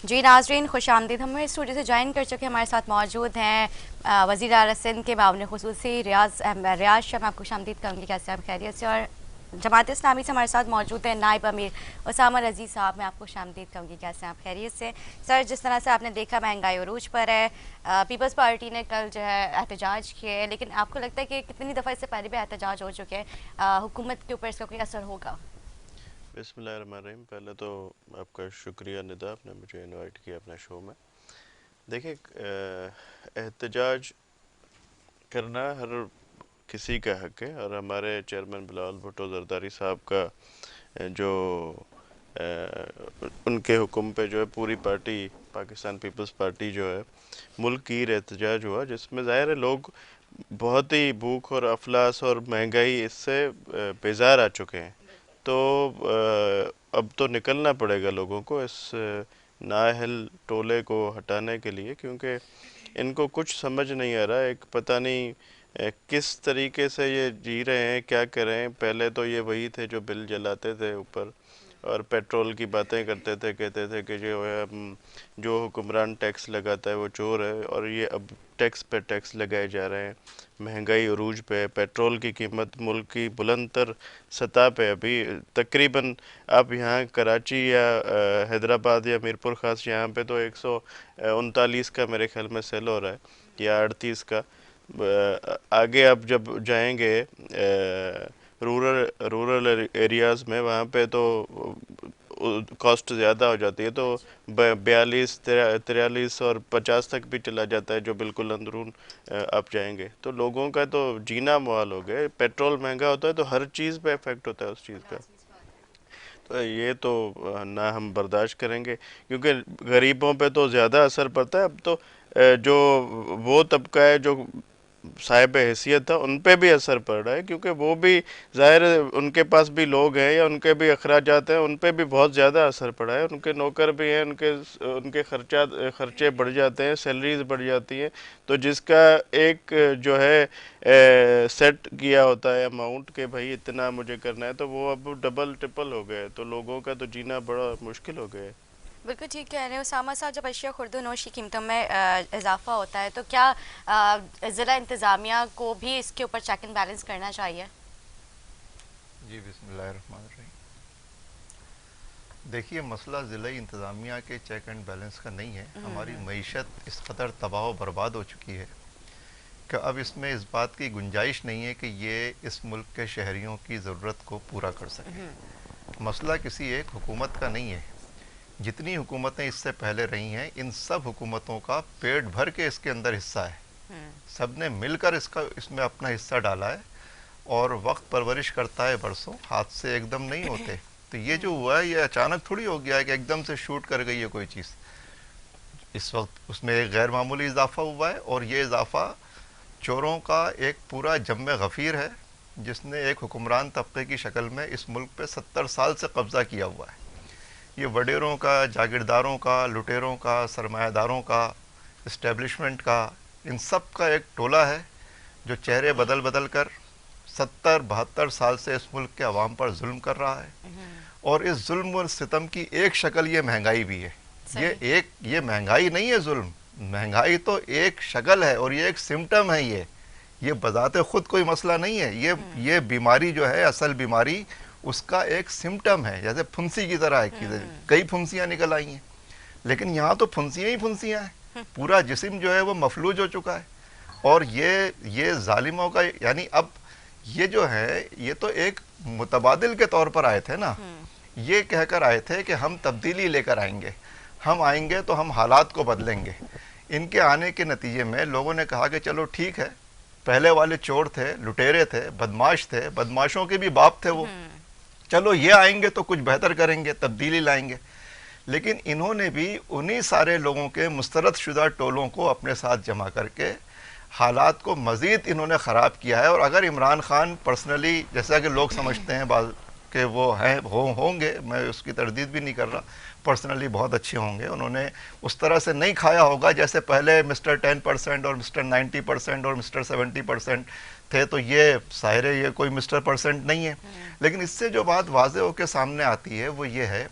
جی ناظرین خوش آمدید. ہمیں اسٹوڈیو سے جوائن کر چکے ہمارے ساتھ موجود ہیں وزیر اعلیٰ سندھ کے معاون خصوصی ریاض شاہ. میں آپ کو خوش آمدید کروں گی. کیسے آپ خیریت سے؟ اور جماعت اسلامی سے ہمارے ساتھ موجود ہیں نائب امیر اسامہ رضی صاحب. میں آپ کو خوش آمدید کروں گی. کیسے آپ خیریت سے؟ سر جس طرح سے آپ نے دیکھا مہنگائی عروج پر ہے. پیپلز پارٹی نے کل جو ہے احتجاج کیے, لیکن آپ کو لگتا ہے کہ کتنی دفعہ اس سے پہلے بھی احتجاج ہو چکے ہیں, حکومت کے اوپر اس کا کوئی اثر ہوگا؟ بسم اللہ الرحمن الرحیم. پہلے تو آپ کا شکریہ ندا, آپ نے مجھے انوائٹ کیا اپنے شو میں. دیکھیں, احتجاج کرنا ہر کسی کا حق ہے, اور ہمارے چیئرمین بلاول بھٹو زرداری صاحب کا جو ان کے حکم پہ جو ہے پوری پارٹی پاکستان پیپلز پارٹی جو ہے ملک کی احتجاج ہوا, جس میں ظاہر ہے لوگ بہت ہی بھوک اور افلاس اور مہنگائی اس سے بیزار آ چکے ہیں. تو اب تو نکلنا پڑے گا لوگوں کو اس نااہل ٹولے کو ہٹانے کے لیے, کیونکہ ان کو کچھ سمجھ نہیں آ رہا. ایک پتہ نہیں کس طریقے سے یہ جی رہے ہیں, کیا کر رہے ہیں. پہلے تو یہ وہی تھے جو بل جلاتے تھے اوپر اور پیٹرول کی باتیں کرتے تھے, کہتے تھے کہ جو حکمران ٹیکس لگاتا ہے وہ چور ہے, اور یہ اب ٹیکس پہ ٹیکس لگائے جا رہے ہیں. مہنگائی عروج پہ, پیٹرول کی قیمت ملک کی بلند تر سطح پہ ابھی تقریباً آپ یہاں کراچی یا حیدرآباد یا میرپور خاص یہاں پہ تو 139 کا میرے خیال میں سیل ہو رہا ہے, یا 38 کا. آگے آپ جب جائیں گے رورل ایریاز میں, وہاں پہ تو کاسٹ زیادہ ہو جاتی ہے, تو 42 43 اور 50 تک بھی چلا جاتا ہے جو بالکل اندرون آپ جائیں گے. تو لوگوں کا تو جینا محال ہو گیا. پیٹرول مہنگا ہوتا ہے تو ہر چیز پہ افیکٹ ہوتا ہے اس چیز کا. تو یہ تو نہ ہم برداشت کریں گے, کیونکہ غریبوں پہ تو زیادہ اثر پڑتا ہے. اب تو جو وہ طبقہ ہے جو صاحب حیثیت تھا, ان پہ بھی اثر پڑ رہا ہے, کیونکہ وہ بھی ظاہر ان کے پاس بھی لوگ ہیں یا ان کے بھی اخراجات ہیں, ان پہ بھی بہت زیادہ اثر پڑا ہے. ان کے نوکر بھی ہیں, ان کے خرچے بڑھ جاتے ہیں, سیلریز بڑھ جاتی ہیں. تو جس کا ایک جو ہے سیٹ کیا ہوتا ہے اماؤنٹ کہ بھائی اتنا مجھے کرنا ہے, تو وہ اب ڈبل ٹرپل ہو گئے, تو لوگوں کا تو جینا بڑا مشکل ہو گیا ہے. بالکل ٹھیک کہہ رہے ہیں اسامہ صاحب. جب اشیاء خرد و نوش کی قیمتوں میں اضافہ ہوتا ہے تو کیا ضلع انتظامیہ کو بھی اس کے اوپر چیک اینڈ بیلنس کرنا چاہیے؟ جی بسم اللہ الرحمن الرحیم. دیکھیے, مسئلہ ضلعی انتظامیہ کے چیک اینڈ بیلنس کا نہیں ہے. ہماری معیشت اس قدر تباہ و برباد ہو چکی ہے کہ اب اس میں اس بات کی گنجائش نہیں ہے کہ یہ اس ملک کے شہریوں کی ضرورت کو پورا کر سکے. مسئلہ کسی ایک حکومت کا نہیں ہے. جتنی حکومتیں اس سے پہلے رہی ہیں, ان سب حکومتوں کا پیٹ بھر کے اس کے اندر حصہ ہے. سب نے مل کر اس میں اپنا حصہ ڈالا ہے, اور وقت پرورش کرتا ہے برسوں, ہاتھ سے ایک دم نہیں ہوتے. تو یہ جو ہوا ہے یہ اچانک تھوڑی ہو گیا ہے کہ ایک دم سے شوٹ کر گئی ہے کوئی چیز. اس وقت اس میں ایک غیر معمولی اضافہ ہوا ہے, اور یہ اضافہ چوروں کا ایک پورا جم غفیر ہے جس نے ایک حکمران طبقے کی شکل میں اس ملک پہ 70 سال سے قبضہ کیا ہوا ہے. یہ وڈیروں کا, جاگیرداروں کا, لٹیروں کا, سرمایہ داروں کا, اسٹیبلشمنٹ کا, ان سب کا ایک ٹولہ ہے جو چہرے بدل بدل کر 70-72 سال سے اس ملک کے عوام پر ظلم کر رہا ہے. اور اس ظلم و ستم کی ایک شکل یہ مہنگائی بھی ہے. یہ مہنگائی نہیں ہے ظلم, مہنگائی تو ایک شکل ہے, اور یہ ایک سمٹم ہے. یہ بذات خود کوئی مسئلہ نہیں ہے. یہ بیماری جو ہے, اصل بیماری اس کا ایک سمٹم ہے, جیسے پھنسی کی طرح ہے. کئی پھنسیاں نکل آئی ہیں, لیکن یہاں تو پھنسیاں ہی پھنسیاں ہیں. پورا جسم جو ہے وہ مفلوج ہو چکا ہے. اور یہ ظالموں کا, یعنی اب یہ جو ہے یہ تو ایک متبادل کے طور پر آئے تھے نا. یہ کہہ کر آئے تھے کہ ہم تبدیلی لے کر آئیں گے, ہم آئیں گے تو ہم حالات کو بدلیں گے. ان کے آنے کے نتیجے میں لوگوں نے کہا کہ چلو ٹھیک ہے, پہلے والے چور تھے, لٹیرے تھے, بدماش تھے, بدماشوں کے بھی باپ تھے وہ, چلو یہ آئیں گے تو کچھ بہتر کریں گے, تبدیلی لائیں گے. لیکن انہوں نے بھی انہی سارے لوگوں کے مسترد شدہ ٹولوں کو اپنے ساتھ جمع کر کے حالات کو مزید انہوں نے خراب کیا ہے. اور اگر عمران خان پرسنلی, جیسا کہ لوگ سمجھتے ہیں بعض کہ وہ ہوں گے, میں اس کی تردید بھی نہیں کر رہا, پرسنلی بہت اچھے ہوں گے, انہوں نے اس طرح سے نہیں کھایا ہوگا جیسے پہلے مسٹر 10% اور مسٹر 90% اور مسٹر 70% تھے. تو یہ ظاہر ہے یہ کوئی مسٹر پرسنٹ نہیں ہے. لیکن اس سے جو بات واضح ہو کے سامنے آتی ہے وہ یہ ہے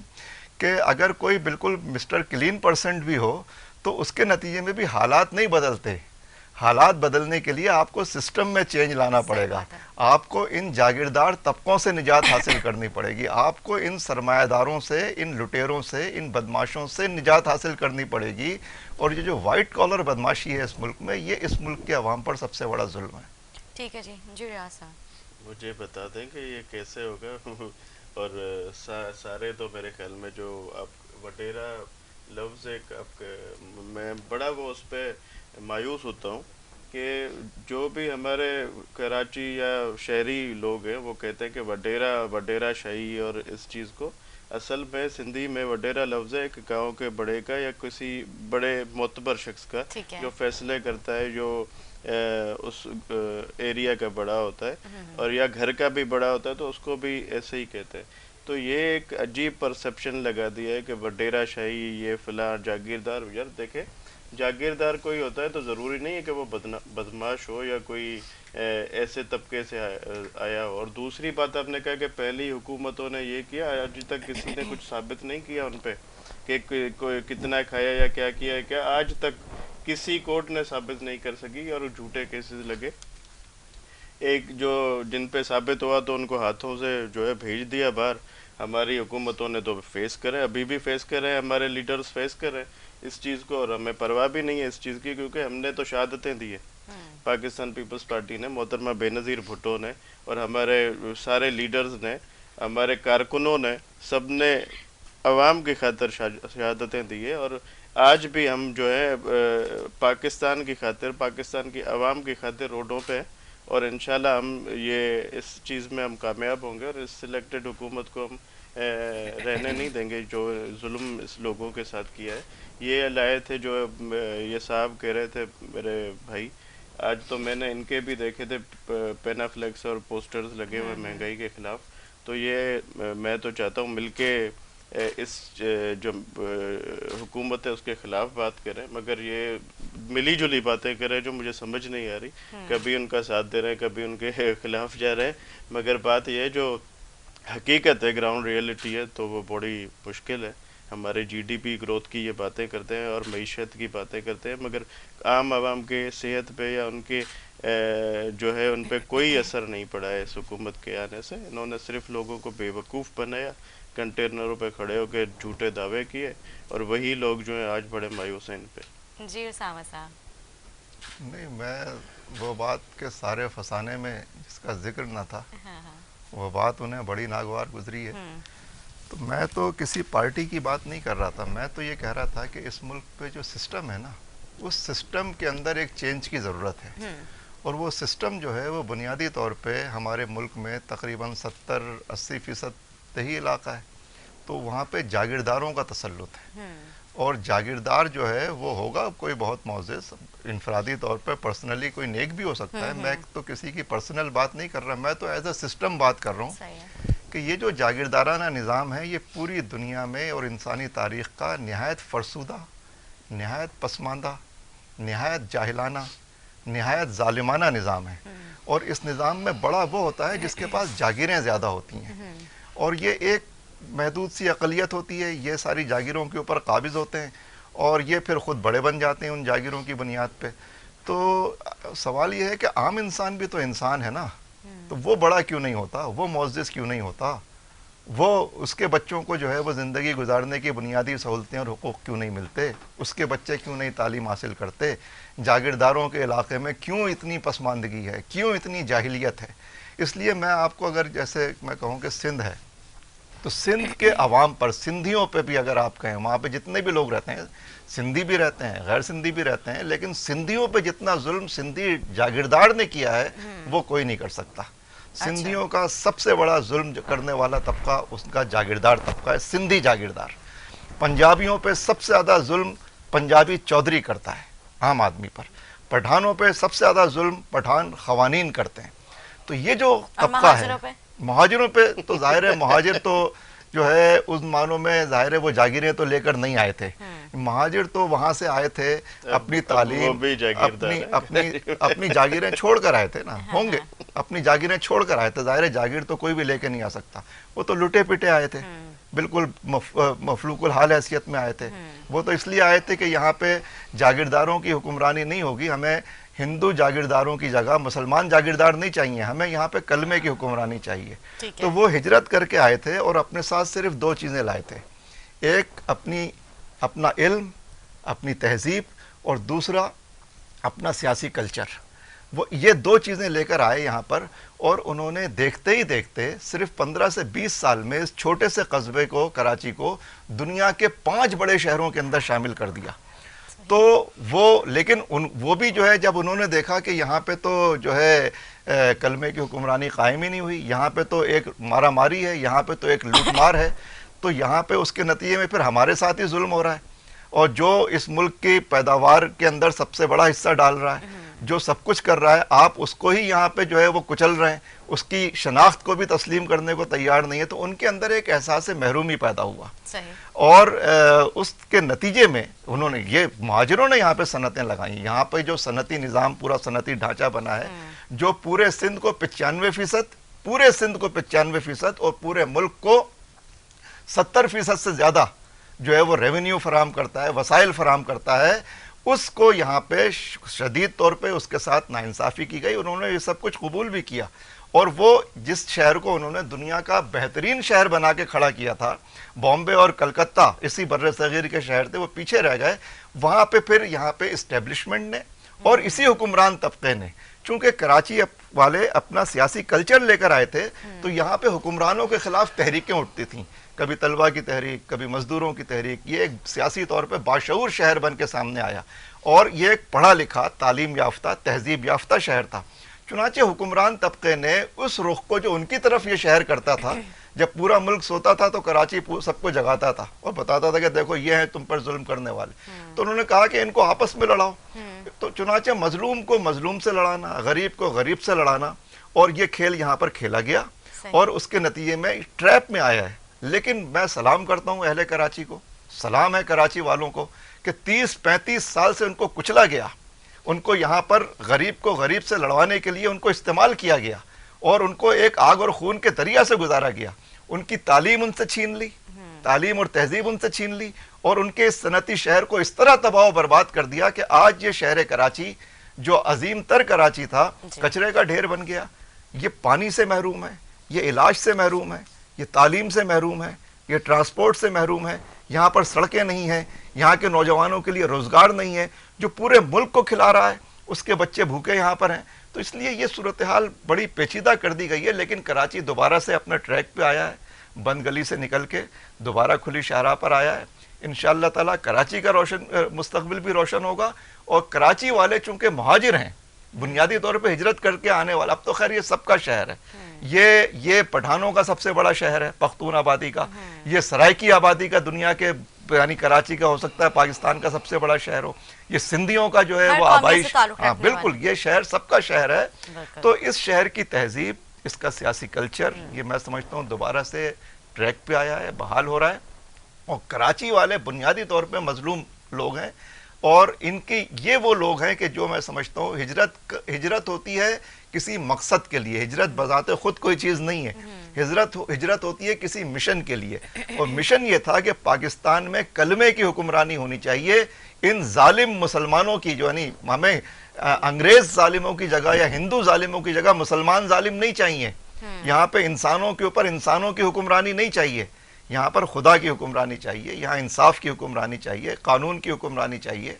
کہ اگر کوئی بالکل مسٹر کلین پرسنٹ بھی ہو تو اس کے نتیجے میں بھی حالات نہیں بدلتے. حالات بدلنے کے لیے آپ کو سسٹم میں چینج لانا پڑے گا. آپ کو ان جاگیردار طبقوں سے نجات حاصل کرنی پڑے گی. آپ کو ان سرمایہ داروں سے, ان لٹیروں سے, ان بدماشوں سے نجات حاصل کرنی پڑے گی. اور یہ جو وائٹ کالر بدماشی ہے اس ملک میں, یہ اس ملک کے عوام پر سب سے بڑا ظلم ہے. ٹھیک ہے جی. جی ریاض صاحب مجھے بتا دیں کہ یہ کیسے ہوگا. اور سارے تو میرے خیال میں جو آپ وڈیرا لفظ ایک آپ میں بڑا وہ اس پہ مایوس ہوتا ہوں کہ جو بھی ہمارے کراچی یا شہری لوگ ہیں وہ کہتے ہیں کہ وڈیرا شاہی, اور اس چیز کو اصل میں سندھی میں وڈیرا لفظ ہے ایک گاؤں کے بڑے کا یا کسی بڑے معتبر شخص کا جو فیصلے کرتا ہے, جو اس ایریا کا بڑا ہوتا ہے, اور یا گھر کا بھی بڑا ہوتا ہے تو اس کو بھی ایسے ہی کہتے ہیں. تو یہ ایک عجیب پرسپشن لگا دیا ہے کہ وڈیرا شاہی یہ فلاں جاگیردار. یار دیکھیں, جاگیردار کوئی ہوتا ہے تو ضروری نہیں ہے کہ وہ بدماش ہو یا کوئی ایسے طبقے سے آیا ہو. اور دوسری بات آپ نے کہا کہ پہلی حکومتوں نے یہ کیا, آج تک کسی نے کچھ ثابت نہیں کیا ان پہ کہ کوئی کتنا کھایا یا کیا کیا ہے. کیا آج تک کسی کورٹ نے ثابت نہیں کر سکی, اور جھوٹے کیسز لگے. ایک جو جن پہ ثابت ہوا تو ان کو ہاتھوں سے جو ہے بھیج دیا باہر. ہماری حکومتوں نے تو فیس کرے, ابھی بھی فیس کر رہے ہیں, ہمارے لیڈرز فیس کر رہے ہیں اس چیز کو, اور ہمیں پرواہ بھی نہیں ہے اس چیز کی, کیونکہ ہم نے تو شہادتیں دی ہیں. پاکستان پیپلز پارٹی نے, محترمہ بے نظیر بھٹو نے, اور ہمارے سارے لیڈرز نے, ہمارے کارکنوں نے, سب نے عوام کی خاطر شہادتیں دی ہے. اور آج بھی ہم جو ہے پاکستان کی خاطر, پاکستان کی عوام کی خاطر روڈوں پہ, اور انشاءاللہ ہم یہ اس چیز میں ہم کامیاب ہوں گے, اور اس سلیکٹڈ حکومت کو ہم رہنے نہیں دیں گے جو ظلم اس لوگوں کے ساتھ کیا ہے. یہ لائے تھے جو یہ صاحب کہہ رہے تھے میرے بھائی, آج تو میں نے ان کے بھی دیکھے تھے پینا فلیکس اور پوسٹرز لگے ہوئے مہنگائی کے خلاف. تو یہ میں تو چاہتا ہوں مل کے اس جو حکومت ہے اس کے خلاف بات کریں, مگر یہ ملی جلی باتیں کریں جو مجھے سمجھ نہیں آ رہی. کبھی ان کا ساتھ دے رہے ہیں, کبھی ان کے خلاف جا رہے ہیں, مگر بات یہ ہے جو حقیقت ہے, گراؤنڈ ریئلٹی ہے, تو وہ بڑی مشکل ہے. ہمارے جی ڈی پی گروتھ کی یہ باتیں کرتے ہیں اور معیشت کی باتیں کرتے ہیں, مگر عام عوام کے صحت پہ یا ان کے جو ہے ان پہ کوئی اثر نہیں پڑا ہے اس حکومت کے آنے سے. انہوں نے صرف لوگوں کو بے وقوف بنایا, کنٹینروں پہ کھڑے ہو کے جھوٹے دعوے کیے, اور وہی لوگ جو ہیں آج بڑے مایوس ہیں ان پہ. جی اسامہ صاحب. نہیں, میں وہ بات کے سارے فسانے میں جس کا ذکر نہ تھا, وہ بات انہیں بڑی ناگوار گزری ہے. تو میں تو کسی پارٹی کی بات نہیں کر رہا تھا, میں تو یہ کہہ رہا تھا کہ اس ملک پہ جو سسٹم ہے نا, اس سسٹم کے اندر ایک چینج کی ضرورت ہے. اور وہ سسٹم جو ہے وہ بنیادی طور پہ ہمارے ملک میں تقریباً 70-80% دیہی علاقہ ہے, تو وہاں پہ جاگیرداروں کا تسلط ہے. اور جاگیردار جو ہے وہ ہوگا کوئی بہت معزز, انفرادی طور پہ پرسنلی کوئی نیک بھی ہو سکتا ہے. میں تو کسی کی پرسنل بات نہیں کر رہا, میں تو ایز اے سسٹم بات کر رہا ہوں کہ یہ جو جاگیردارانہ نظام ہے یہ پوری دنیا میں اور انسانی تاریخ کا نہایت فرسودہ, نہایت پسماندہ, نہایت جاہلانہ, نہایت ظالمانہ نظام ہے. اور اس نظام میں بڑا وہ ہوتا ہے جس کے پاس جاگیریں زیادہ ہوتی ہیں, اور یہ ایک محدود سی اقلیت ہوتی ہے, یہ ساری جاگیروں کے اوپر قابض ہوتے ہیں, اور یہ پھر خود بڑے بن جاتے ہیں ان جاگیروں کی بنیاد پہ. تو سوال یہ ہے کہ عام انسان بھی تو انسان ہے نا, تو وہ بڑا کیوں نہیں ہوتا, وہ معزز کیوں نہیں ہوتا, وہ اس کے بچوں کو جو ہے وہ زندگی گزارنے کی بنیادی سہولتیں اور حقوق کیوں نہیں ملتے, اس کے بچے کیوں نہیں تعلیم حاصل کرتے, جاگیرداروں کے علاقے میں کیوں اتنی پسماندگی ہے, کیوں اتنی جاہلیت ہے. اس لیے میں آپ کو اگر جیسے میں کہوں کہ سندھ ہے, تو سندھ کے عوام پر, سندھیوں پہ بھی اگر آپ کہیں, وہاں پہ جتنے بھی لوگ رہتے ہیں, سندھی بھی رہتے ہیں, غیر سندھی بھی رہتے ہیں, لیکن سندھیوں پہ جتنا ظلم سندھی جاگیردار نے کیا ہے وہ کوئی نہیں کر سکتا. سندھیوں کا سب سے بڑا ظلم کرنے والا طبقہ اس کا جاگیردار طبقہ ہے, سندھی جاگیردار. پنجابیوں پہ سب سے زیادہ ظلم پنجابی چودھری کرتا ہے عام آدمی پر. پٹھانوں پہ سب سے زیادہ ظلم پٹھان خوانین کرتے ہیں. تو یہ جو طبقہ ہے, مہاجروں پہ تو ظاہر ہے, مہاجر تو جو ہے اس معنوں میں ظاہر ہے وہ جاگیریں تو لے کر نہیں آئے تھے. مہاجر تو وہاں سے آئے تھے اپنی تعلیم, اپنی جاگیریں چھوڑ کر آئے تھے نا, ہوں گے اپنی جاگیریں چھوڑ کر آئے تھے. ظاہر ہے جاگیر تو کوئی بھی لے کے نہیں آ سکتا, وہ تو لٹے پٹے آئے تھے. بالکل مفلوق الحال حیثیت میں آئے تھے. وہ تو اس لیے آئے تھے کہ یہاں پہ جاگیرداروں کی حکمرانی نہیں ہوگی, ہمیں ہندو جاگیرداروں کی جگہ مسلمان جاگیردار نہیں چاہیے, ہمیں یہاں پہ کلمے کی حکمرانی چاہیے. تو وہ ہجرت کر کے آئے تھے اور اپنے ساتھ صرف 2 چیزیں لائے تھے, ایک اپنا علم, اپنی تہذیب, اور دوسرا اپنا سیاسی کلچر. وہ یہ 2 چیزیں لے کر آئے یہاں پر, اور انہوں نے دیکھتے ہی دیکھتے صرف 15 سے 20 سال میں اس چھوٹے سے قصبے کو, کراچی کو, دنیا کے 5 بڑے شہروں کے اندر شامل کر دیا. تو لیکن وہ بھی جو ہے جب انہوں نے دیکھا کہ یہاں پہ تو جو ہے کلمے کی حکمرانی قائم ہی نہیں ہوئی, یہاں پہ تو ایک مارا ماری ہے, یہاں پہ تو ایک لوٹ مار ہے, تو یہاں پہ اس کے نتیجے میں پھر ہمارے ساتھ ہی ظلم ہو رہا ہے, اور جو اس ملک کی پیداوار کے اندر سب سے بڑا حصہ ڈال رہا ہے, جو سب کچھ کر رہا ہے, آپ اس کو ہی یہاں پہ جو ہے وہ کچل رہے ہیں, اس کی شناخت کو بھی تسلیم کرنے کو تیار نہیں ہے. تو ان کے اندر ایک احساس محرومی پیدا ہوا, اور اس کے نتیجے میں انہوں نے یہ مہاجروں نے یہاں پہ صنعتیں لگائیں. یہاں پہ جو صنعتی نظام, پورا صنعتی ڈھانچہ بنا ہے, جو پورے سندھ کو 95%, پورے سندھ کو 95% اور پورے ملک کو 70% سے زیادہ جو ہے وہ ریونیو فراہم کرتا ہے, وسائل فراہم کرتا ہے, اس کو یہاں پہ شدید طور پہ اس کے ساتھ ناانصافی کی گئی. انہوں نے یہ سب کچھ قبول بھی کیا, اور وہ جس شہر کو انہوں نے دنیا کا بہترین شہر بنا کے کھڑا کیا تھا, بامبے اور کلکتہ اسی بر صغیر کے شہر تھے, وہ پیچھے رہ گئے. وہاں پہ پھر یہاں پہ اسٹیبلشمنٹ نے اور اسی حکمران طبقے نے, چونکہ کراچی والے اپنا سیاسی کلچر لے کر آئے تھے, تو یہاں پہ حکمرانوں کے خلاف تحریکیں اٹھتی تھیں, کبھی طلبہ کی تحریک, کبھی مزدوروں کی تحریک. یہ ایک سیاسی طور پہ باشعور شہر بن کے سامنے آیا, اور یہ ایک پڑھا لکھا, تعلیم یافتہ, تہذیب یافتہ شہر تھا. چنانچہ حکمران طبقے نے اس رخ کو جو ان کی طرف یہ شہر کرتا تھا, جب پورا ملک سوتا تھا تو کراچی سب کو جگاتا تھا اور بتاتا تھا کہ دیکھو یہ ہیں تم پر ظلم کرنے والے. تو انہوں نے کہا کہ ان کو آپس میں لڑاؤ. تو چنانچہ مظلوم کو مظلوم سے لڑانا, غریب کو غریب سے لڑانا, اور یہ کھیل یہاں پر کھیلا گیا, اور اس کے نتیجے میں ٹریپ میں آیا ہے. لیکن میں سلام کرتا ہوں اہل کراچی کو, سلام ہے کراچی والوں کو, کہ 30-35 سال سے ان کو کچلا گیا, ان کو یہاں پر غریب کو غریب سے لڑوانے کے لیے ان کو استعمال کیا گیا, اور ان کو ایک آگ اور خون کے دریا سے گزارا گیا. ان کی تعلیم ان سے چھین لی, تعلیم اور تہذیب ان سے چھین لی, اور ان کے اس صنعتی شہر کو اس طرح تباہ و برباد کر دیا کہ آج یہ شہر کراچی جو عظیم تر کراچی تھا, کچرے کا ڈھیر بن گیا. یہ پانی سے محروم ہے, یہ علاج سے محروم ہے, یہ تعلیم سے محروم ہے, یہ ٹرانسپورٹ سے محروم ہے, یہاں پر سڑکیں نہیں ہیں, یہاں کے نوجوانوں کے لیے روزگار نہیں ہے, جو پورے ملک کو کھلا رہا ہے اس کے بچے بھوکے یہاں پر ہیں. تو اس لیے یہ صورتحال بڑی پیچیدہ کر دی گئی ہے. لیکن کراچی دوبارہ سے اپنے ٹریک پہ آیا ہے, بند گلی سے نکل کے دوبارہ کھلی شاہراہ پر آیا ہے. انشاءاللہ تعالیٰ کراچی کا مستقبل بھی روشن ہوگا, اور کراچی والے چونکہ مہاجر ہیں, بنیادی طور پہ ہجرت کر کے آنے والا, اب تو خیر یہ سب کا شہر ہے, یہ پٹھانوں کا سب سے بڑا شہر ہے, پختون آبادی کا, یہ سرائکی آبادی کا, دنیا کے یعنی کراچی کا ہو سکتا ہے پاکستان کا سب سے بڑا شہر ہو, یہ سندھیوں کا جو ہے وہ آبائش, ہاں بالکل یہ شہر سب کا شہر ہے. تو اس شہر کی تہذیب, اس کا سیاسی کلچر, یہ میں سمجھتا ہوں دوبارہ سے ٹریک پہ آیا ہے, بحال ہو رہا ہے. اور کراچی والے بنیادی طور پہ مظلوم لوگ ہیں, اور ان کی یہ وہ لوگ ہیں کہ جو میں سمجھتا ہوں ہجرت ہوتی ہے کسی مقصد کے لیے, ہجرت بذات خود کوئی چیز نہیں ہے, ہجرت ہوتی ہے کسی مشن کے لیے, اور مشن یہ تھا کہ پاکستان میں کلمے کی حکمرانی ہونی چاہیے. ان ظالم مسلمانوں کی, جو یعنی ہمیں انگریز ظالموں کی جگہ یا ہندو ظالموں کی جگہ مسلمان ظالم نہیں چاہیے. یہاں پہ انسانوں کے اوپر انسانوں کی حکمرانی نہیں چاہیے, یہاں پر خدا کی حکمرانی چاہیے, یہاں انصاف کی حکمرانی چاہیے, قانون کی حکمرانی چاہیے.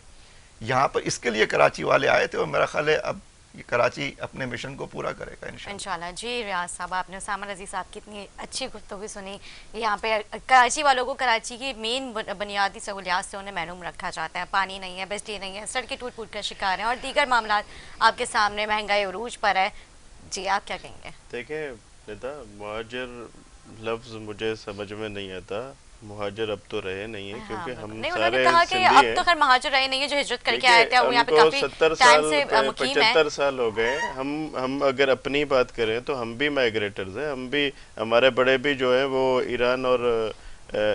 یہاں پر اس کے لیے کراچی والے آئے تھے, اور میرا خیال ہے اب یہ کراچی اپنے مشن کو پورا کرے گا انشاءاللہ. جی ریاض صاحب, آپ نے اسامہ رضی صاحب کی اتنی اچھی گفتگو سنی. یہاں پہ کراچی والوں کو کراچی کی مین بنیادی سہولیات سے انہیں محروم رکھا جاتا ہے, پانی نہیں ہے, بجلی نہیں ہے, سڑکیں ٹوٹ پھوٹ کا شکار ہیں, اور دیگر معاملات آپ کے سامنے, مہنگائی عروج پر ہے. جی آپ کیا کہیں گے؟ دیکھیں ندا, مہاجر لفظ مجھے سمجھ میں نہیں آتا. مہاجر اب تو رہے نہیں ہیں, کیونکہ ہم سارے کہا کہ اب تو خیر مہاجر رہے نہیں ہیں, جو ہجرت کر کے آئے تھے وہ یہاں پہ کافی ٹائم سے مقیم ہیں. 75 سال ہو گئے. ہم اگر اپنی بات کریں تو ہم بھی مائگریٹرز ہیں, ہم بھی, ہمارے بڑے بھی جو ہیں وہ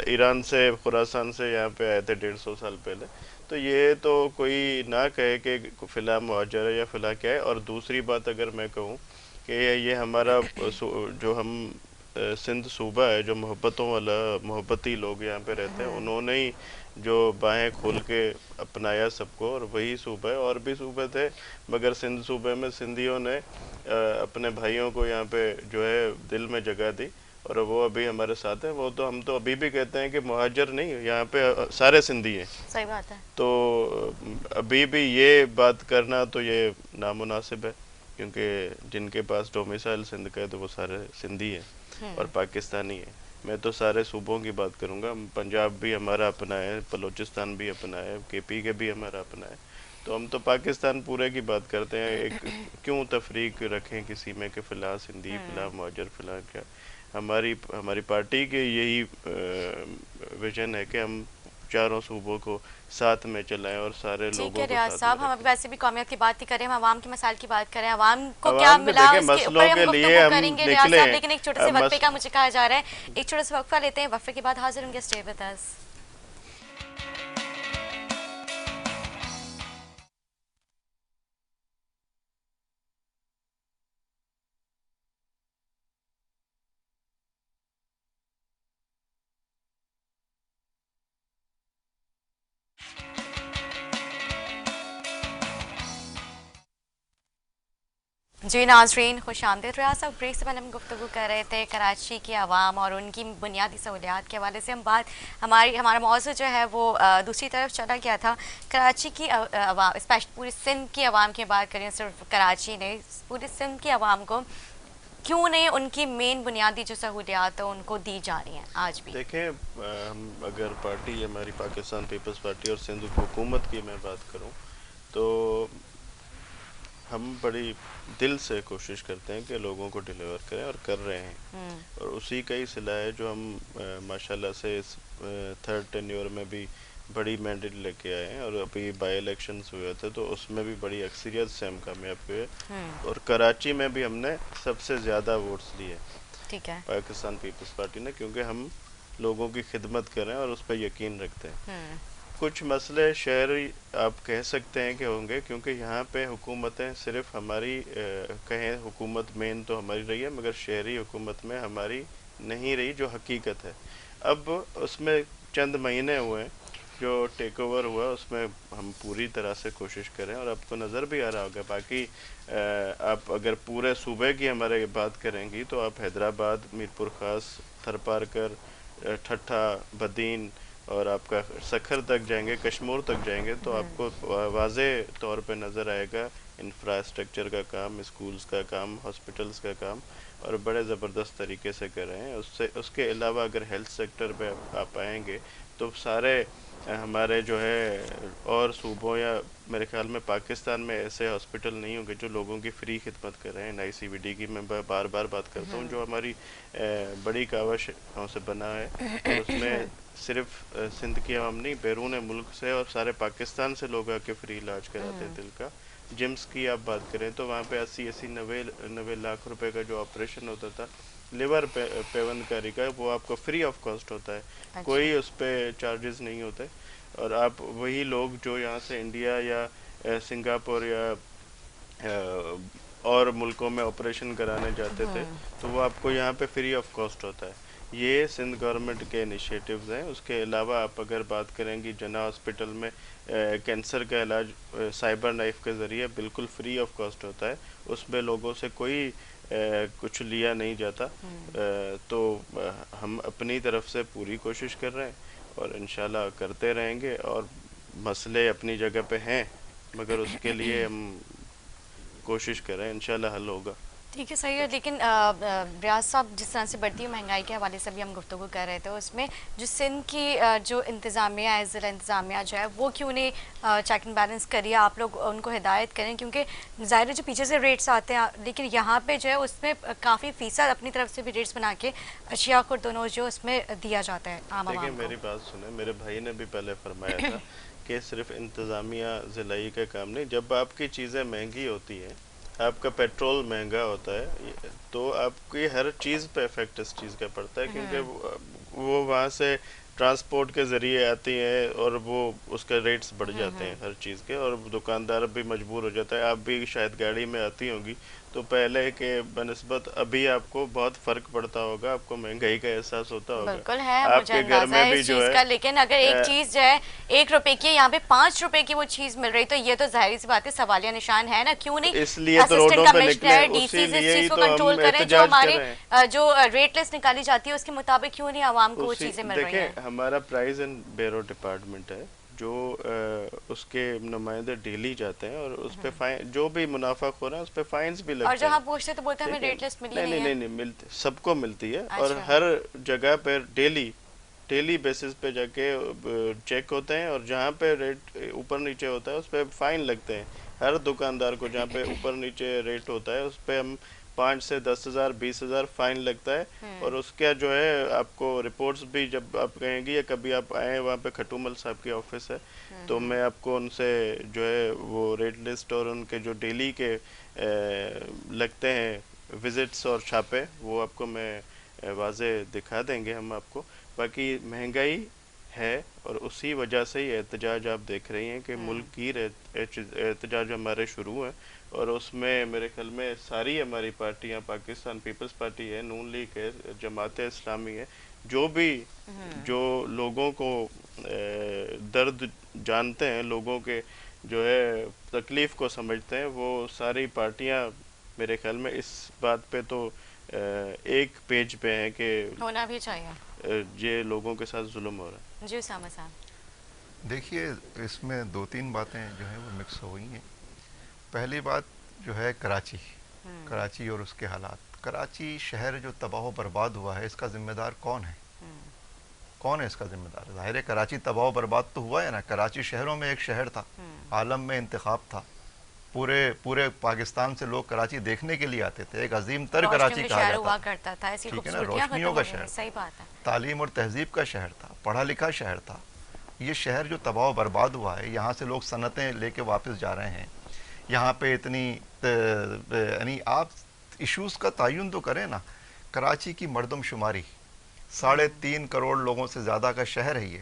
ایران سے, خراسان سے یہاں پہ آئے تھے 150 سال پہلے. تو یہ تو کوئی نہ کہے کہ فلاں مہاجر ہے یا فلاں کیا ہے. اور دوسری بات اگر میں کہوں کہ یہ ہمارا جو ہم سندھ صوبہ ہے جو محبتوں والا، محبتی لوگ یہاں پہ رہتے ہیں، انہوں نے ہی جو باہیں کھول کے اپنایا سب کو، اور وہی صوبہ ہے. اور بھی صوبے تھے مگر سندھ صوبے میں سندھیوں نے اپنے بھائیوں کو یہاں پہ جو ہے دل میں جگہ دی، اور وہ ابھی ہمارے ساتھ ہیں. وہ تو ہم تو ابھی بھی کہتے ہیں کہ مہاجر نہیں، یہاں پہ سارے سندھی ہیں. صحیح بات ہے. تو ابھی بھی یہ بات کرنا تو یہ نامناسب ہے، کیونکہ جن کے پاس ڈومیسائل سندھ کا ہے تو وہ سارے سندھی ہیں اور پاکستانی ہیں. میں تو سارے صوبوں کی بات کروں گا. پنجاب بھی ہمارا اپنا ہے، بلوچستان بھی اپنا ہے، کے پی کے بھی ہمارا اپنا ہے. تو ہم تو پاکستان پورے کی بات کرتے ہیں. ایک کیوں تفریق رکھیں کسی میں کہ فلاں سندھی، فلاں مہاجر، فلاں کیا. ہماری پارٹی کے یہی ویژن ہے کہ ہم چاروں صوبوں کو ساتھ میں چلائیں اور سارے ٹھیک لوگوں ہے کو ریاض ساتھ میں صاحب، ہم ابھی رکھیں. ویسے بھی قومیت کی بات ہی کریں، ہم عوام کے مسائل کی بات کریں. عوام کو کیا عوام کے ملا دیکھیں اس کے مسئلوں اوپر ہم کے لیے گفتگو ہم کریں گے ریاض نکلے صاحب، ہیں. لیکن ایک چھوٹے سے وقفے کا مجھے کہا جا رہا ہے. ایک چھوٹا سا وقفہ لیتے ہیں، وقفے کے بعد حاضر ہوں گے. Stay with us. جی ناظرین، خوش آمدید. ریاض صاحب، بریک سے پہلے ہم گفتگو کر رہے تھے کراچی کی عوام اور ان کی بنیادی سہولیات کے حوالے سے. ہمارا موضوع جو ہے وہ دوسری طرف چلا گیا تھا. کراچی کی عوام، اسپیشلی پوری سندھ کی عوام کی بات کریں، صرف کراچی نہیں، پوری سندھ کی عوام کو کیوں نہیں ان کی مین بنیادی جو سہولیات ہیں ان کو دی جا رہی ہیں آج بھی؟ دیکھیں، ہم اگر پارٹی ہماری پاکستان پیپلز پارٹی اور سندھ حکومت کی میں بات کروں تو ہم بڑی دل سے کوشش کرتے ہیں کہ لوگوں کو ڈیلیور کریں، اور کر رہے ہیں. اور اسی کا ہی صلہ ہے جو ہم ماشاءاللہ سے اس تھرڈ ٹینیور میں بھی بڑی مینڈیٹ لے کے آئے ہیں. اور ابھی بائی الیکشنز ہوئے تھے تو اس میں بھی بڑی اکثریت سے ہم کامیاب ہوئے. اور کراچی میں بھی ہم نے سب سے زیادہ ووٹس لیے ٹھیک ہے. پاکستان پیپلز پارٹی نے، کیونکہ ہم لوگوں کی خدمت کریں اور اس پہ یقین رکھتے ہیں. کچھ مسئلے شہری آپ کہہ سکتے ہیں کہ ہوں گے، کیونکہ یہاں پہ حکومتیں صرف ہماری کہیں حکومت مین تو ہماری رہی ہے، مگر شہری حکومت میں ہماری نہیں رہی جو حقیقت ہے. اب اس میں چند مہینے ہوئے ہیں جو ٹیک اوور ہوا، اس میں ہم پوری طرح سے کوشش کریں. اور آپ کو نظر بھی آ رہا ہوگا. باقی آپ اگر پورے صوبے کی ہمارے بات کریں گی تو آپ حیدرآباد، میرپور خاص، تھر پارکر، ٹھٹھا، بدین اور آپ کا سکھر تک جائیں گے، کشمور تک جائیں گے تو آپ کو واضح طور پہ نظر آئے گا انفراسٹرکچر کا کام، اسکولز کا کام، ہاسپٹلز کا کام، اور بڑے زبردست طریقے سے کر رہے ہیں. اس کے علاوہ اگر ہیلتھ سیکٹر پہ آپ آئیں گے تو سارے ہمارے جو ہے اور صوبوں یا میرے خیال میں پاکستان میں ایسے ہاسپٹل نہیں ہوں گے جو لوگوں کی فری خدمت کر رہے ہیں. آئی سی بی ڈی کی میں بار بار بات کرتا ہوں جو ہماری بڑی کاوشوں سے بنا ہے، اور اس میں صرف سندھ کی عوام نہیں، بیرون ملک سے اور سارے پاکستان سے لوگ آ کے فری علاج کراتے ہیں دل کا. جمس کی آپ بات کریں تو وہاں پہ 80 لاکھ روپے کا جو آپریشن ہوتا تھا لیور پیوند کاری کا، وہ آپ کو فری آف کاسٹ ہوتا ہے، کوئی اس پہ چارجز نہیں ہوتے. اور آپ وہی لوگ جو یہاں سے انڈیا یا سنگاپور یا اور ملکوں میں آپریشن کرانے جاتے تھے تو وہ آپ کو یہاں پہ فری آف کاسٹ ہوتا ہے. یہ سندھ گورنمنٹ کے انیشیٹوز ہیں. اس کے علاوہ آپ اگر بات کریں گی جنا ہاسپٹل میں کینسر کا علاج سائبر نائف کے ذریعے بالکل فری آف کاسٹ ہوتا ہے، اس میں لوگوں سے کوئی کچھ لیا نہیں جاتا. تو ہم اپنی طرف سے پوری کوشش کر رہے ہیں اور انشاءاللہ کرتے رہیں گے. اور مسئلے اپنی جگہ پہ ہیں مگر اس کے لیے ہم کوشش کریں، انشاءاللہ حل ہوگا. ٹھیک ہے، صحیح ہے. لیکن ریاض صاحب، جس طرح سے بڑھتی ہوئی مہنگائی کے حوالے سے بھی ہم گفتگو کر رہے تھے، اس میں جو سندھ کی جو انتظامیہ ہے، ضلع انتظامیہ جو ہے، وہ کیوں نہیں چیک اینڈ بیلنس کریے؟ آپ لوگ ان کو ہدایت کریں، کیونکہ ظاہر ہے جو پیچھے سے ریٹس آتے ہیں، لیکن یہاں پہ جو ہے اس میں کافی فیصد اپنی طرف سے بھی ریٹس بنا کے اشیاء کو دونوں جو اس میں دیا جاتا ہے عام دیکھیں، عوام کو. میری بات سنیں، میرے بھائی نے بھی پہلے فرمایا تھا کہ صرف انتظامیہ ضلعی کا کام نہیں. جب آپ کی چیزیں مہنگی ہوتی ہیں، آپ کا پیٹرول مہنگا ہوتا ہے تو آپ کی ہر چیز پہ افیکٹ اس چیز کا پڑتا ہے، کیونکہ وہ وہاں سے ٹرانسپورٹ کے ذریعے آتی ہیں اور وہ اس کے ریٹس بڑھ جاتے ہیں ہر چیز کے، اور دکاندار بھی مجبور ہو جاتا ہے. آپ بھی شاید گاڑی میں آتی ہوں گی تو پہلے کے بنسبت ابھی آپ کو بہت فرق پڑتا ہوگا، آپ کو مہنگائی کا احساس ہوتا ہوگا. بالکل ہے، آپ مجھے کے گھر اندازہ میں ہے بھی اس جو چیز ہے کا، لیکن اگر ایک چیز جو ہے 1 روپے کی یہاں پہ 5 روپے کی وہ چیز مل رہی تو یہ تو ظاہری سی بات ہے، سوالیہ نشان ہے نا. کیوں نہیں اس لیے تو اسسٹنٹ روڈوں پہ نکلے، کمشنر ڈی اسی سیز اس لیے ہی چیز کو تو کنٹرول ہم کریں، جو احتجاج کر ہمارے رہے ہیں. جو ریٹ لسٹ نکالی جاتی ہے اس کے مطابق کیوں نہیں عوام کو وہ چیزیں مل رہی ہیں. دیکھیں ہمارا پرائز اینڈ بیورو ڈپارٹمنٹ ہے جو اس کے نمائندے ڈیلی جاتے ہیں، اور اس پہ فائن جو بھی منافع ہو رہا ہے اس پہ فائنس بھی لگتے اور ہیں. جہاں پوچھتے تو بولتے ہیں ہمیں ٹھیک ہے، ریٹ لسٹ ملی نہیں نہیں نہیں ہے. نہیں ملتی، سب کو ملتی ہے، اور اچھا. ہر جگہ پہ ڈیلی بیسس پہ جا کے چیک ہوتے ہیں، اور جہاں پہ ریٹ اوپر نیچے ہوتا ہے اس پہ فائن لگتے ہیں. ہر دکاندار کو جہاں پہ اوپر نیچے ریٹ ہوتا ہے اس پہ ہم 5 سے 10,000 20,000 فائن لگتا ہے. اور اس کا جو ہے آپ کو رپورٹس بھی جب آپ کہیں گی یا کبھی آپ آئیں وہاں پہ کھٹومل صاحب کی آفس ہے تو میں آپ کو ان سے جو ہے وہ ریٹ لسٹ اور ان کے جو ڈیلی کے لگتے ہیں وزٹس اور چھاپے وہ آپ کو میں واضح دکھا دیں گے ہم آپ کو. باقی مہنگائی ہے اور اسی وجہ سے ہی احتجاج آپ دیکھ رہی ہیں کہ ملک گیر احتجاج ہمارے شروع ہیں، اور اس میں میرے خیال میں ساری ہماری پارٹیاں، پاکستان پیپلز پارٹی ہے، نون لیگ ہے، جماعت اسلامی ہے، جو لوگوں کو درد جانتے ہیں، لوگوں کے جو ہے تکلیف کو سمجھتے ہیں، وہ ساری پارٹیاں میرے خیال میں اس بات پہ تو ایک پیج پہ ہیں کہ ہونا بھی چاہیے. یہ لوگوں کے ساتھ ظلم ہو رہا ہے. جی اسامہ صاحب. دیکھیے اس میں 2-3 باتیں جو ہیں وہ مکس ہو گئی ہیں. پہلی بات جو ہے کراچی اور اس کے حالات. کراچی شہر جو تباہ و برباد ہوا ہے اس کا ذمہ دار کون ہے؟ کون ہے اس کا ذمہ دار؟ ظاہر ہے کراچی تباہ و برباد تو ہوا ہے نا. کراچی شہروں میں ایک شہر تھا، عالم میں انتخاب تھا، پورے پاکستان سے لوگ کراچی دیکھنے کے لیے آتے تھے. ایک عظیم تر کراچی کہا شہر جاتا ہوا تھا، کرتا تھا، ایسی ٹھیک ہے نا، خوبصورتیاں روشنیوں ختم کا ہو گئی ہیں. شہر، صحیح بات ہے. تعلیم اور تہذیب کا شہر تھا، پڑھا لکھا شہر تھا. یہ شہر جو تباہ و برباد ہوا ہے، یہاں سے لوگ صنعتیں لے کے واپس جا رہے ہیں. یہاں پہ اتنی یعنی آپ ایشوز کا تعین تو کریں نا. کراچی کی مردم شماری 3.5 کروڑ لوگوں سے زیادہ کا شہر ہے یہ.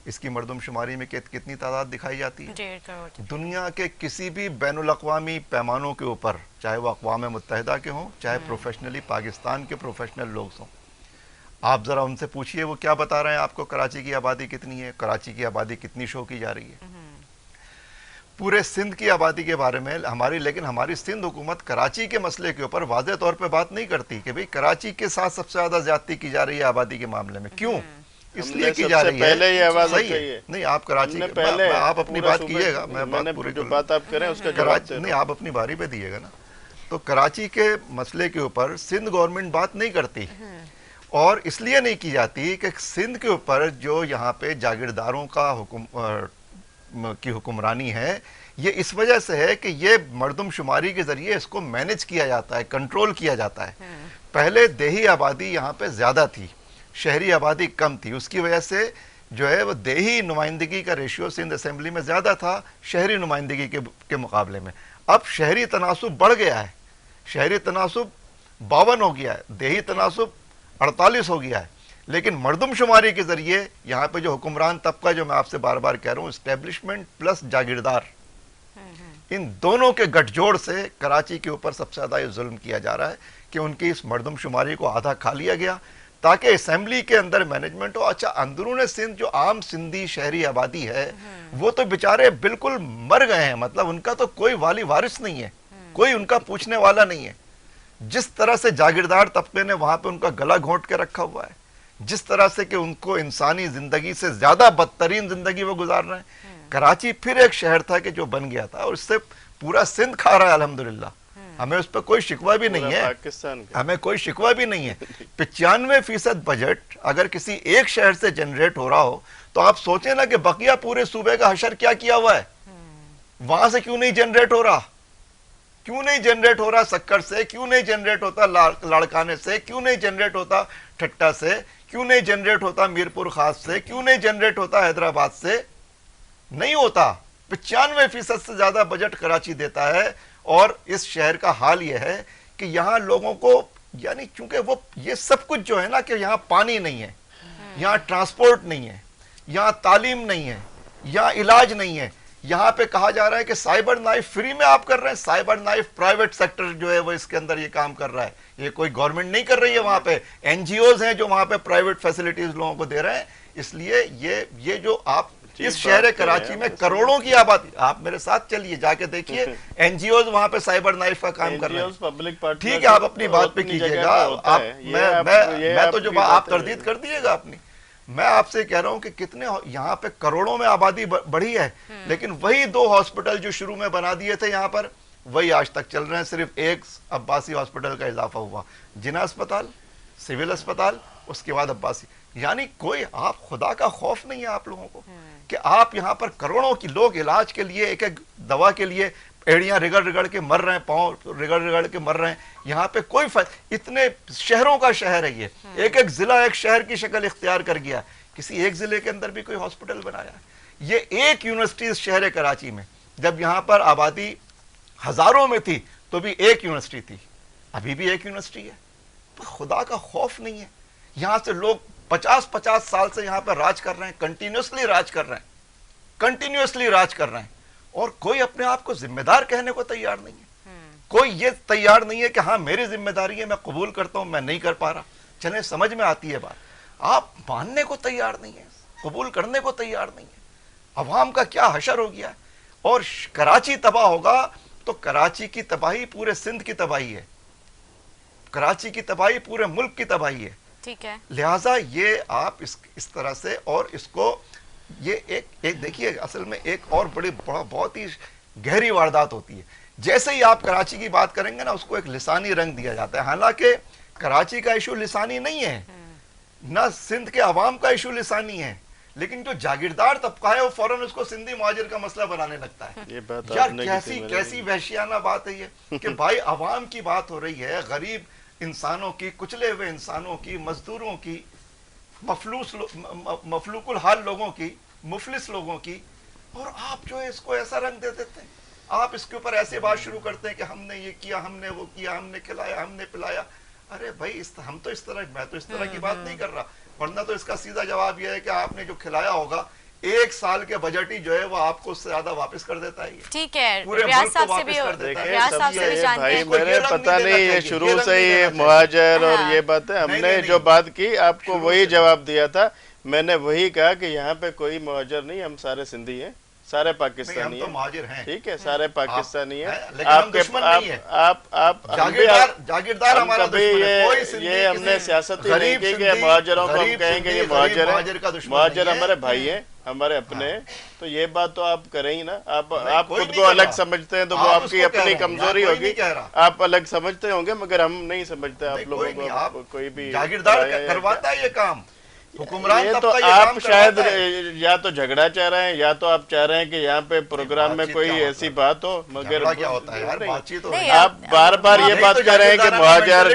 اس کی مردم شماری میں کتنی تعداد دکھائی جاتی ہے؟ 1.5 کروڑ. دنیا کے کسی بھی بین الاقوامی پیمانوں کے اوپر، چاہے وہ اقوام متحدہ کے ہوں، چاہے پروفیشنلی پاکستان کے پروفیشنل لوگ ہوں، آپ ذرا ان سے پوچھئے وہ کیا بتا رہے ہیں آپ کو کراچی کی آبادی کتنی ہے، کراچی کی آبادی کتنی شو کی جا رہی ہے. پورے سندھ کی آبادی کے بارے میں لیکن ہماری سندھ حکومت کراچی کے مسئلے کے اوپر واضح طور پہ بات نہیں کرتی کہ بھئی کراچی کے ساتھ سب سے زیادہ زیادتی کی جا رہی ہے آبادی کے معاملے میں. کیوں؟ اس لیے کی جا رہی ہے. پہلے یہ آواز صحیح اٹھائی ہے. ہے. نہیں آپ کراچی ہم نے کے پہلے آپ اپنی پورا بات صوبے کیجئے گا، میں میں نے بات پوری جو بات آپ کریں اس کا جواب دے رہا نہیں ہوں. آپ اپنی باری پہ دیئے گا نا. تو کراچی کے مسئلے کے اوپر سندھ گورنمنٹ بات نہیں کرتی، اور اس لیے نہیں کی جاتی کہ سندھ کے اوپر جو یہاں پہ جاگیرداروں کی حکمرانی ہے، یہ اس وجہ سے ہے کہ یہ مردم شماری کے ذریعے اس کو مینج کیا جاتا ہے، کنٹرول کیا جاتا ہے. پہلے دیہی آبادی یہاں پہ زیادہ تھی، شہری آبادی کم تھی. اس کی وجہ سے جو ہے وہ دیہی نمائندگی کا ریشیو سندھ اسمبلی میں زیادہ تھا شہری نمائندگی کے مقابلے میں. اب شہری تناسب بڑھ گیا ہے، شہری تناسب 52 ہو گیا ہے، دیہی تناسب 48 ہو گیا ہے. لیکن مردم شماری کے ذریعے یہاں پہ جو حکمران طبقہ، جو میں آپ سے بار بار کہہ رہا ہوں، اسٹیبلشمنٹ پلس جاگیردار، ان دونوں کے گٹھ جوڑ سے کراچی کے اوپر سب سے زیادہ یہ ظلم کیا جا رہا ہے کہ ان کی اس مردم شماری کو آدھا کھا لیا گیا تاکہ اسمبلی کے اندر مینجمنٹ ہو. اچھا اندرون سندھ جو عام سندھی شہری آبادی ہے وہ تو بیچارے بالکل مر گئے ہیں، مطلب ان کا تو کوئی والی وارث نہیں ہے، کوئی ان کا پوچھنے والا نہیں ہے. جس طرح سے جاگیردار طبقے نے وہاں پہ ان کا گلا گھونٹ کے رکھا ہوا ہے، جس طرح سے کہ ان کو انسانی زندگی سے زیادہ بدترین زندگی وہ گزار رہے ہیں. کراچی پھر ایک شہر تھا کہ جو بن گیا تھا اور اس سے پورا سندھ کھا رہا ہے الحمدللہ. ہمیں اس پہ کوئی شکوہ بھی نہیں ہے، پاکستان کا ہمیں کوئی شکوہ بھی نہیں ہے. 95% بجٹ اگر کسی ایک شہر سے جنریٹ ہو رہا ہو تو آپ سوچیں نا کہ بقیہ پورے صوبے کا حشر کیا کیا ہوا ہے. وہاں سے کیوں نہیں جنریٹ ہو رہا؟ کیوں نہیں جنریٹ ہو رہا سکر سے؟ کیوں نہیں جنریٹ ہوتا لاڑکانے سے؟ کیوں نہیں جنریٹ ہوتا ٹھٹا سے؟ کیوں نہیں جنریٹ ہوتا میرپور خاص سے؟ کیوں نہیں جنریٹ ہوتا حیدرآباد سے؟ نہیں ہوتا. 95% سے زیادہ بجٹ کراچی دیتا ہے. اور اس شہر کا حال یہ ہے کہ یہاں لوگوں کو، یعنی چونکہ وہ یہ سب کچھ جو ہے نا کہ یہاں پانی نہیں ہے، یہاں ٹرانسپورٹ نہیں ہے, یہاں تعلیم نہیں ہے, یہاں علاج نہیں ہے. یہاں پہ کہا جا رہا ہے کہ سائبر نائف فری میں آپ کر رہے ہیں. سائبر نائف پرائیویٹ سیکٹر جو ہے وہ اس کے اندر یہ کام کر رہا ہے, یہ کوئی گورنمنٹ نہیں کر رہی ہے. وہاں پہ این جی اوز ہیں جو وہاں پہ پرائیویٹ فیسلٹیز لوگوں کو دے رہے ہیں. اس لیے یہ جو آپ اس شہر کراچی میں کروڑوں کی آبادی, آپ میرے ساتھ چلیے جا کے دیکھیے, این جی اوز وہاں پہ سائبر نائف کا کام کر رہے ہیں. ٹھیک ہے, آپ اپنی بات پہ کیجئے گا, میں تو جو آپ تردید کر دیئے گا اپنی. میں آپ سے کہہ رہا ہوں کہ کتنے یہاں پہ کروڑوں میں آبادی بڑھی ہے, لیکن وہی 2 ہاسپٹل جو شروع میں بنا دیے تھے یہاں پر, وہی آج تک چل رہے ہیں. صرف ایک عباسی ہاسپٹل کا اضافہ ہوا, جناح اسپتال, سول اسپتال, اس کے بعد عباسی. یعنی کوئی آپ خدا کا خوف نہیں ہے آپ لوگوں کو کہ آپ یہاں پر کروڑوں کی لوگ علاج کے لیے, ایک ایک دوا کے لیے ایڑیاں رگڑ رگڑ کے مر رہے ہیں, پاؤں رگڑ رگڑ کے مر رہے ہیں. یہاں پہ کوئی اتنے شہروں کا شہر ہے یہ, ایک ایک ضلع ایک شہر کی شکل اختیار کر گیا. کسی ایک ضلع کے اندر بھی کوئی ہاسپٹل بنایا ہے؟ یہ ایک یونیورسٹی اس شہر کراچی میں, جب یہاں پر آبادی ہزاروں میں تھی تو بھی ایک یونیورسٹی تھی, ابھی بھی ایک یونیورسٹی ہے. خدا کا خوف نہیں ہے. یہاں سے لوگ 50 سال سے یہاں پر راج کر رہے ہیں, کنٹینیوسلی راج کر رہے ہیں, اور کوئی اپنے آپ کو ذمہ دار کہنے کو تیار نہیں ہے. کوئی یہ تیار نہیں ہے کہ ہاں میری ذمہ داری ہے, میں قبول کرتا ہوں, میں نہیں کر پا رہا, چلیں سمجھ میں آتی ہے بات. آپ ماننے کو تیار نہیں ہے, قبول کرنے کو تیار نہیں ہے. عوام کا کیا حشر ہو گیا ہے. اور کراچی تباہ ہوگا تو کراچی کی تباہی پورے سندھ کی تباہی ہے, کراچی کی تباہی پورے ملک کی تباہی ہے. ٹھیک ہے, لہٰذا یہ آپ اس طرح سے, اور اس کو یہ ایک دیکھیے, اصل میں ایک اور بہت ہی گہری واردات ہوتی ہے. جیسے ہی آپ کراچی کی بات کریں گے نا, اس کو ایک لسانی رنگ دیا جاتا ہے. حالانکہ کراچی کا ایشو لسانی نہیں ہے, نہ سندھ کے عوام کا ایشو لسانی ہے, لیکن جو جاگیردار طبقہ ہے وہ فوراً اس کو سندھی مہاجر کا مسئلہ بنانے لگتا ہے. یار کیسی وحشیانہ بات ہے یہ کہ بھائی عوام کی بات ہو رہی ہے, غریب انسانوں کی, کچلے ہوئے انسانوں کی, مزدوروں کی, مفلوق الحال لوگوں کی, مفلس لوگوں کی, اور آپ جو ہے اس کو ایسا رنگ دے دیتے ہیں. آپ اس کے اوپر ایسے بات شروع کرتے ہیں کہ ہم نے یہ کیا, ہم نے وہ کیا, ہم نے کھلایا, ہم نے پلایا. ارے بھائی میں تو اس طرح کی بات نہیں کر رہا, ورنہ تو اس کا سیدھا جواب یہ ہے کہ آپ نے جو کھلایا ہوگا 1 سال کے بجٹ ہی جو ہے وہ آپ کو اس سے زیادہ واپس کر دیتا ہے. ٹھیک ہے, ریاض صاحب سے بھی جانتے ہیں. میرے پتہ نہیں, یہ شروع سے ہی مہاجر اور یہ باتیں, ہم نے جو بات کی آپ کو وہی جواب دیا تھا. میں نے وہی کہا کہ یہاں پہ کوئی مہاجر نہیں, ہم سارے سندھی ہیں, سارے پاکستانی ہیں. ٹھیک ہے, سارے پاکستانی ہیں. آپ جاگیردار ہمارا دشمن ہے. یہ ہم نے سیاست ہی نہیں کی کہ مہاجروں کو ہم کہیں گے یہ مہاجر ہیں. مہاجر ہمارے بھائی ہیں, ہمارے اپنے ہیں. تو یہ بات تو آپ کریں ہی نا. آپ خود کو الگ سمجھتے ہیں تو وہ آپ کی اپنی کمزوری ہوگی, آپ الگ سمجھتے ہوں گے, مگر ہم نہیں سمجھتے. آپ لوگوں کو کوئی بھی جاگیردار کرواتا ہے یہ کام, حکمران. یہ تو آپ شاید یا تو جھگڑا چاہ رہے ہیں, یا تو آپ چاہ رہے ہیں کہ یہاں پہ پروگرام میں کوئی ایسی بات ہو, مگر آپ بار بار یہ بات کر رہے ہیں کہ مہاجر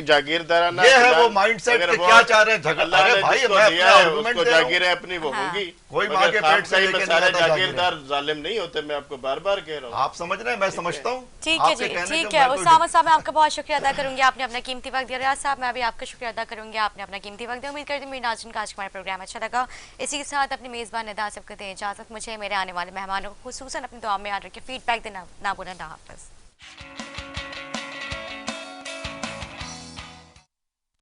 جاگیردارانہ. یہ ہے وہ مائنڈ سیٹ کہ کیا چاہ رہے ہیں, اللہ نے جس کو دیا ہے اس کو جاگیریں اپنی وہ ہوں گی. کوئی ماں کے پیٹ سے میں سارے جاگیردار ظالم نہیں ہوتے, میں آپ کو بار بار کہہ رہا ہوں. آپ سمجھ رہے ہیں, میں سمجھتا ہوں. ٹھیک ہے جی, ٹھیک ہے. اسامہ صاحب میں آپ کا بہت شکریہ ادا کروں گی, آپ نے اپنا قیمتی وقت دیا. ریاض صاحب میں بھی آپ کا شکریہ ادا کروں گی, آپ نے اپنا قیمتی وقت دیا. امید کرتی ہوں میری ناظرین کا آج ہمارا پروگرام اچھا لگا. اسی کے ساتھ اپنی میزبان ندا صاحب کو دیں اجازت. مجھے میرے آنے والے مہمانوں کو خصوصاً اپنی دعا میں یاد رکھیں, فیڈ بیک دینا نہ بھولیں. اللہ حافظ.